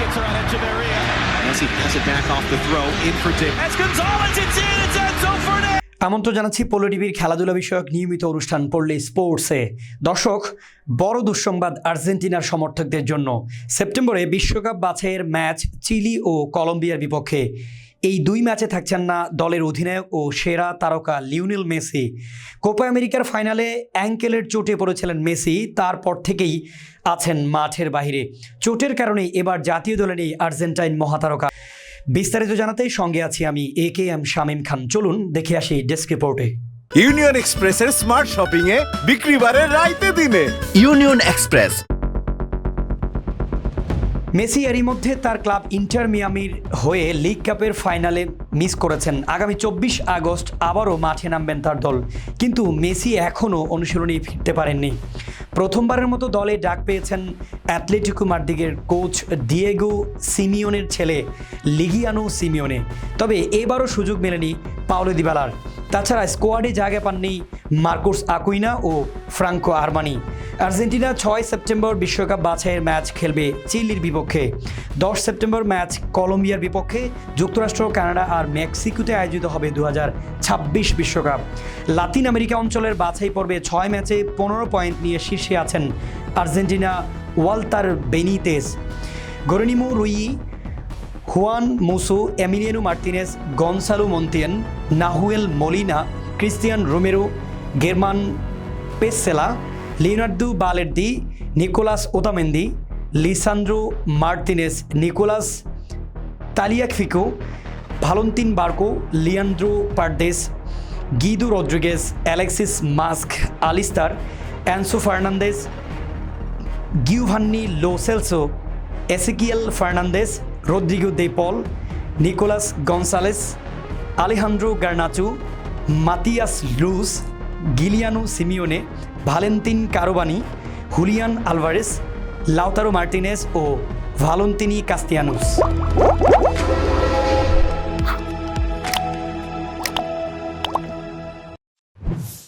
gets around Echeverria. Messi has it back off the throw, in for Dick. As Gonzalez, it's in, it's Enzo Fernandez. আমন্ত্রণ জানাচ্ছি polo টিভির খেলাধুলা বিষয়ক নিয়মিত অনুষ্ঠান পল্লী স্পোর্টসে। দর্শক, বড় দুঃসংবাদ আর্জেন্টিনার সমর্থকদের জন্য। সেপ্টেম্বরে বিশ্বকাপ বাছাইয়ের ম্যাচ চিলি ও কলম্বিয়ার বিপক্ষে। এই দুই ম্যাচে থাকছেন না দলের অধিনায়ক ও সেরা তারকা লিওনেল মেসি। কোপা আমেরিকার ফাইনালে অ্যাঙ্কেলের চোটে পড়েছিলেন মেসি, তারপর থেকেই আছেন মাঠের বাইরে। চোটের কারণে এবার জাতীয় দলে নেই আর্জেন্টাইন মহাতারকা। বিস্তারিত জানাতে সঙ্গে আছি আমি AKM শামীম খান। চলুন দেখে আসি ডেস্ক রিপোর্টে। ইউনিয়ন এক্সপ্রেসের স্মার্ট শপিং এ বিক্রি বাড়ে রাইতে দিনে। Union express. মেসি এরই মধ্যে তার ক্লাব ইন্টার মিয়ামির হয়ে লিগ কাপের ফাইনালে মিস করেছেন। আগামী 24 আগস্ট আবারও মাঠে নামবেন তার দল, কিন্তু মেসি এখনও অনুশীলনে ফিরতে পারেননি। প্রথমবারের মতো দলে ডাক পেয়েছেন অ্যাটলেটিকো মাদ্রিদের কোচ ডিয়েগো সিমিওনের ছেলে লিগিয়ানো সিমিওনে। তবে এবারও সুযোগ মেলেনি পাওলো দিবালার। তাছাড়া স্কোয়াডে জায়গা পাননি মার্কোস আকুইনা ও ফ্রাঙ্কো আরমানি। আর্জেন্টিনা 6 সেপ্টেম্বর বিশ্বকাপ বাছাইয়ের ম্যাচ খেলবে চিলির বিপক্ষে। 10 সেপ্টেম্বর ম্যাচ কলম্বিয়ার বিপক্ষে। যুক্তরাষ্ট্র, কানাডা আর মেক্সিকোতে আয়োজিত হবে 2026 বিশ্বকাপ। লাতিন আমেরিকা অঞ্চলের বাছাই পর্বে 6 ম্যাচে 15 পয়েন্ট নিয়ে শীর্ষে আছেন Argentina ওয়ালতার Benitez, Geronimo Rulli, Juan Musso, Emiliano Martinez, Gonzalo Montiel, Nahuel Molina, Cristian Romero, German Pezzella, Leonardo Balerdi, Nicolas Otamendi, Lisandro Martinez, Nicolas Tagliafico, Valentin Barco, Leandro Paredes, Guido Rodriguez, Alexis Mac Allister, Enzo Fernandez, Giovani Lo Celso, Exequiel Fernandez, Rodrigo De Paul, Nicolas Gonzalez, Alejandro Garnacho, Matias লুস, Giuliano Simeone, Valentin Carboni, Julian Alvarez, Lautaro Martinez ও Valentin কাস্তিয়ানোস।